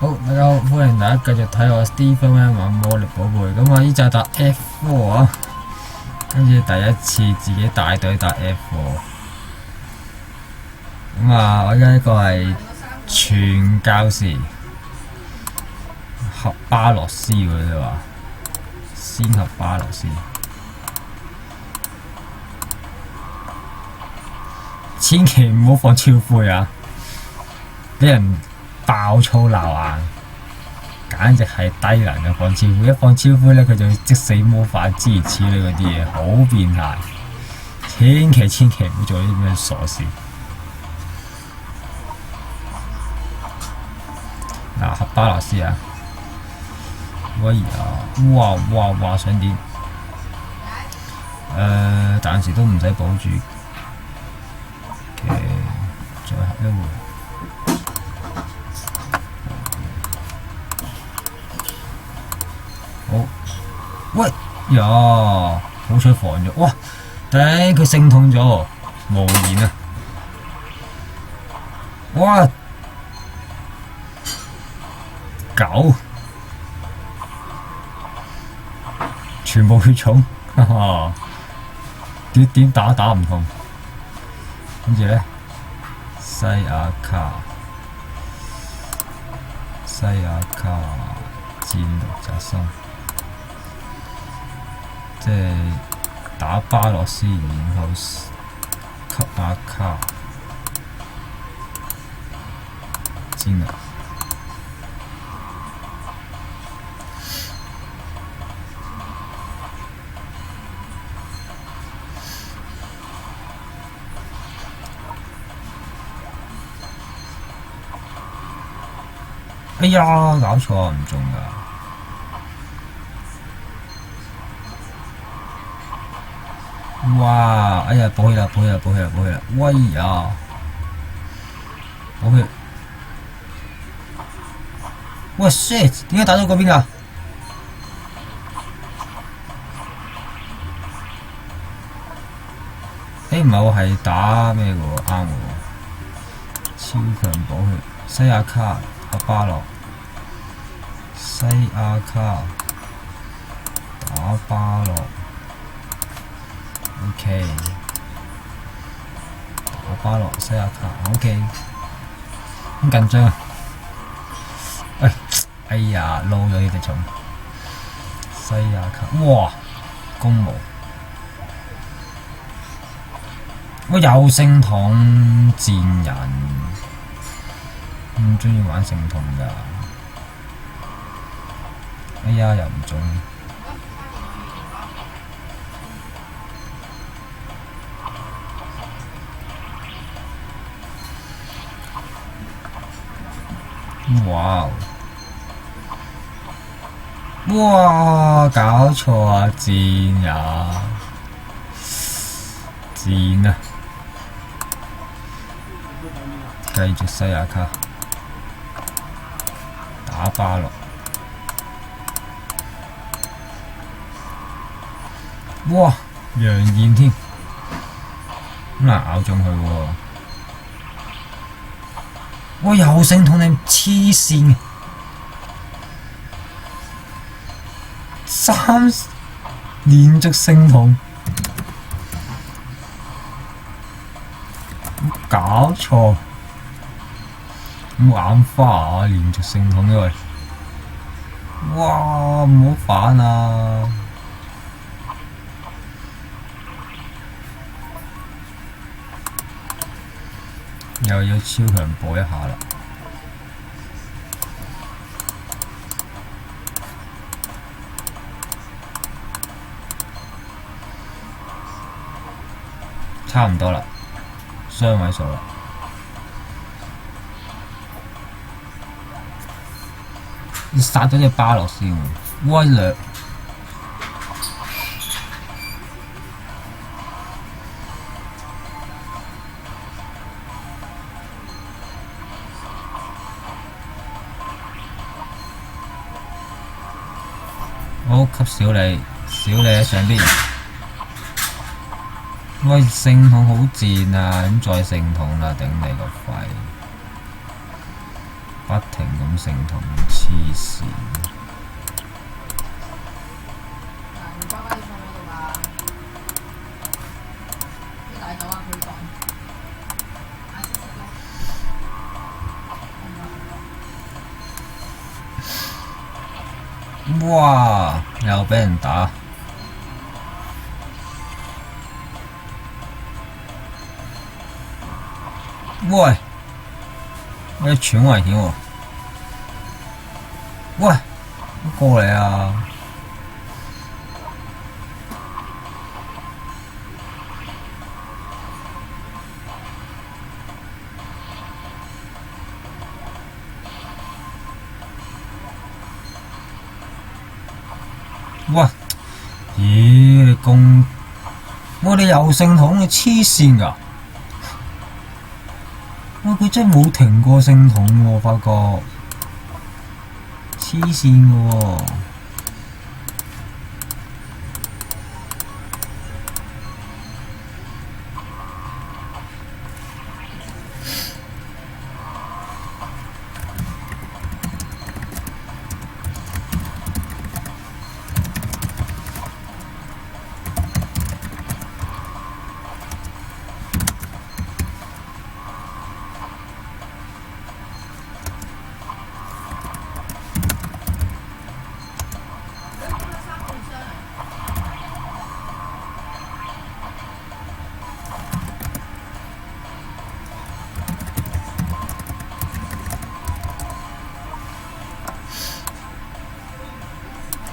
好，大家好，歡迎大家繼續睇我 Steven 玩魔力寶貝。咁啊，呢就係打 F4 啊，跟住第一次自己帶隊打 F4。咁啊，我而家呢個係傳教士合巴洛斯喎，你話先合巴洛斯，千祈唔好放超灰啊！俾人爆粗鬧硬，簡直係低能嘅放超灰。一放超灰咧，佢就會即死魔法諸如此類嗰啲嘢，好變態。千祈唔好做啲咁嘅傻事。嗱，合巴洛斯啊，威啊！哇，想點？暫時都唔使保住嘅，再合一回。好，喂呀，好彩防咗，哇！頂佢聖痛咗，無言啊！哇，狗，全部血重，哈哈，點打唔痛，跟住咧，西亞卡戰六扎心。即係打巴洛斯，然後吸阿卡煎啊！哎呀，搞錯啊，唔中㗎！哇！哎呀，補血啦！威呀！補血！哇 shit！ 點解打到嗰邊㗎？唔係我係打咩喎？啱喎！超強補血！西亞卡阿巴洛，西亞卡打巴洛。O.K. 打巴洛西亞卡 O.K. 咁緊張啊！哎呀，撈咗呢隻蟲西亞卡，哇！公務，我有聖筒賤人，咁中意玩聖筒㗎。哎呀，又唔中。哇！搞錯啊，賤啊！賤啊！繼續西亞卡打巴洛，哇！楊燕添，咁難咬中佢喎。我有聖筒，你黐線！3連續聖筒，搞錯！咁眼花啊！連續聖筒因為，哇！唔好反啊！又要超強補一下啦！差唔多啦，雙位數啦。你殺咗隻巴洛斯喎，威略！好，吸小李喺上邊。喂，聖筒好賤啊！咁再聖筒啦，頂你個肺！不停咁聖筒，黐線！哇！又俾人打。喂！咩全危險喎！喂！過嚟啊！喂！咦？你咁我哋有聖筒，你黐線㗎！喂，佢真係冇停過聖筒喎，發覺黐線㗎喎。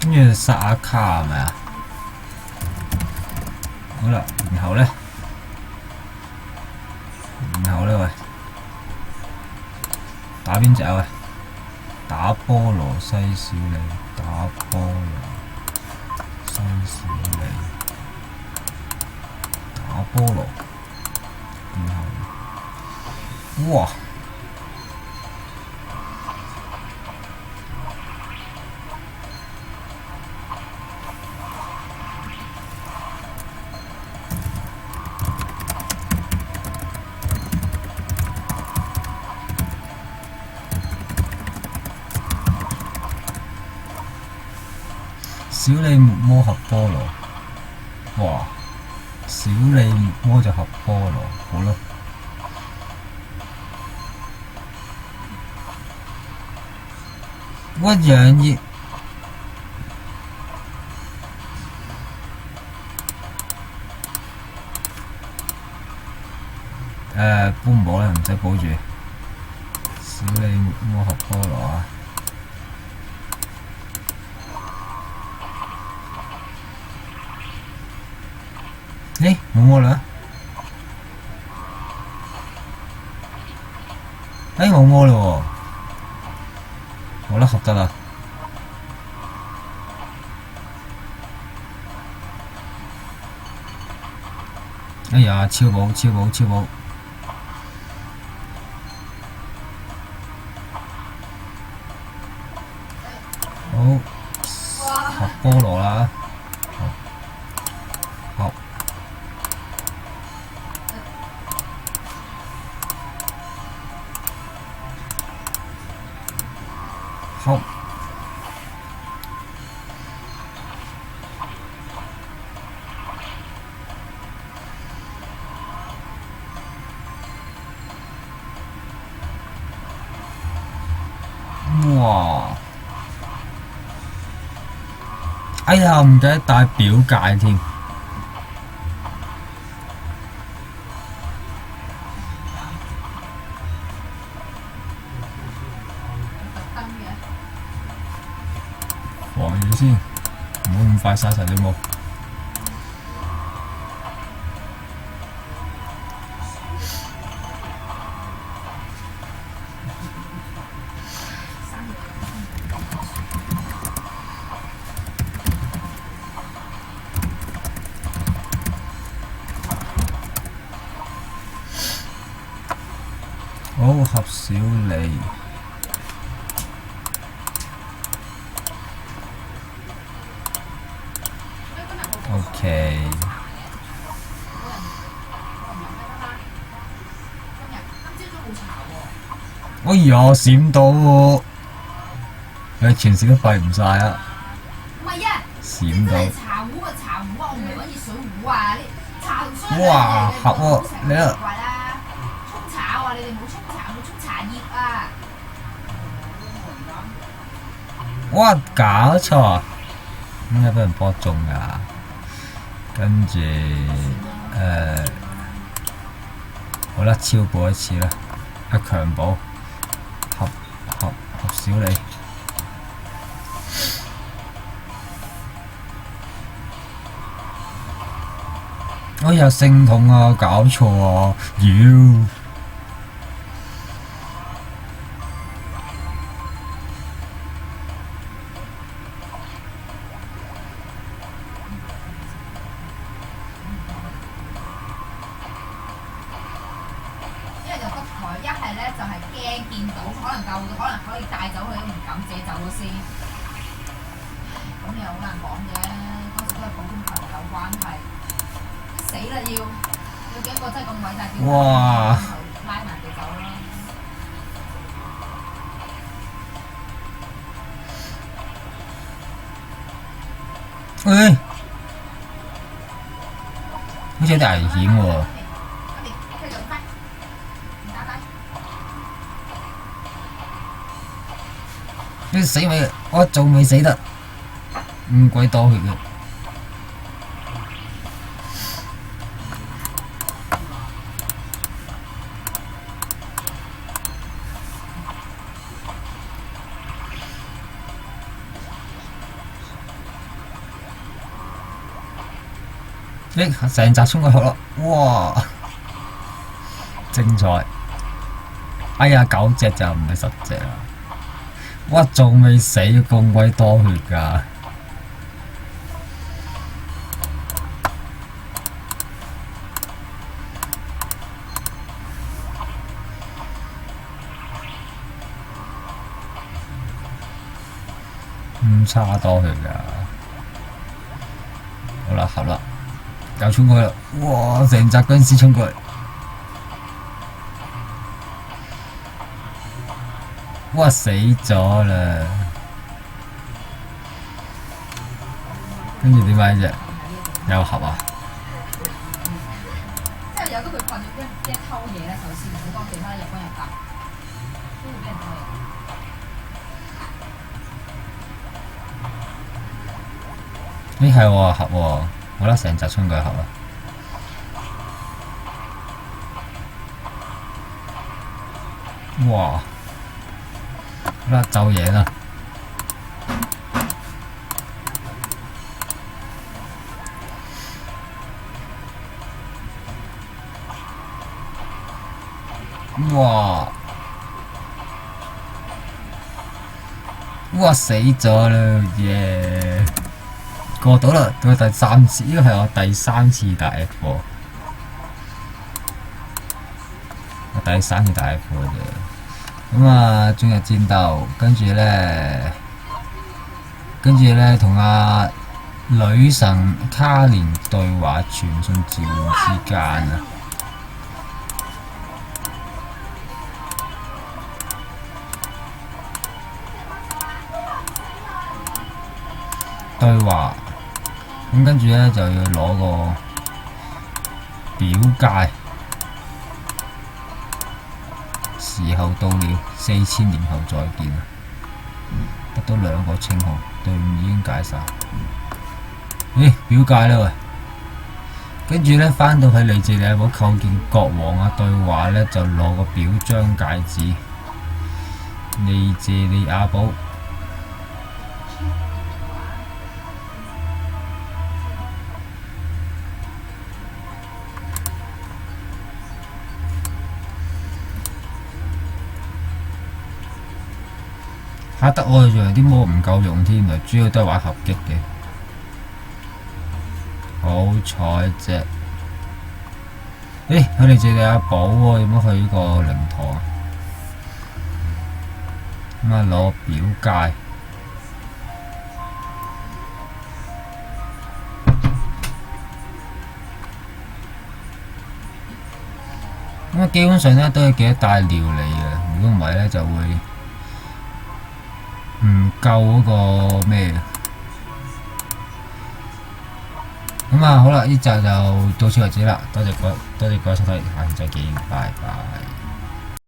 跟住殺下卡係咪啊？好啦，然後咧，喂，打邊隻啊喂？打菠蘿西小利，打菠蘿西小利，打菠蘿，然後，哇！小李沒魔合菠蘿，哇！小李沒魔就合菠蘿，好啦。屈陽葉，補唔補咧？唔使補住。小李沒魔合菠蘿啊！誒，冇魔啦！冇魔啦喎！好啦，合得啦！哎呀，超補！好，合菠蘿啦！好，哇！哎呀，唔記得帶表界添。防住先，唔好咁快嘥晒啲毛。好，合小李。OK。哎呀，閃到喎！佢全時都廢唔晒啊！唔係啊，閃到。茶壺啊茶壺啊，我唔係揾熱水壺啊！你茶同水哇合喎你啊怪啦！沖茶啊！你哋冇沖茶，冇沖茶葉啊！哇！搞錯啊！點解俾人博中㗎？跟住好啦，超過一次啦，強保合小李。我有聖筒啊！搞錯啊！妖！一係就督佢，一係咧就係驚見到，可能救，可能可以帶走佢，都唔敢自己走咗先。咁又好難講嘅，當時都係普通朋友關係。死啦要！有幾個真係咁偉大啲？哇！拉埋佢走啦！喂！好似有啲危險喎。你死未？我仲未死得，咁鬼多血嘅。成集衝過去咯！哇，精彩！哎呀，9隻就唔係10隻啦！哇，仲未死，咁鬼多血㗎！咁差多血㗎！好啦，合啦！又衝過去啦！哇！成隻軍師衝過嚟，哇！死咗啦！跟住點解啫？有盒啊！即係有得佢瞓一偷嘢咧，首先唔好講其他日軍入格，都會俾人偷嘢。係喎，盒喎！好啦，成隻衝過去盒啦！哇！好啦，就贏啦！哇！哇！死咗啦！耶！過到啦，到第3次，呢個係我第3次大 F 喎，我第3次大 F 嘅啫。咁啊，進入戰鬥，跟住咧，同阿女神卡蓮對話傳信召喚之間啊，對話。咁跟住咧就要攞個表界，時候到了，4000年後再見。得到2個稱號，隊伍已經解散。咦，表界啦喂！跟住咧翻到去利茲利亞堡構建國王啊對話咧，就攞個表彰戒指，利茲利亞堡。嚇得我以為啲魔唔夠用添啊，主要都係玩合擊嘅。好彩啫！佢哋借你阿寶喎，有冇去呢個靈堂啊？咁啊，攞表界。咁啊，基本上咧都係記得帶料嚟嘅，如果唔係咧就會唔夠嗰個咩？咁啊，好啦，呢集就到此為止啦，多謝各位收睇，下次再見，拜拜。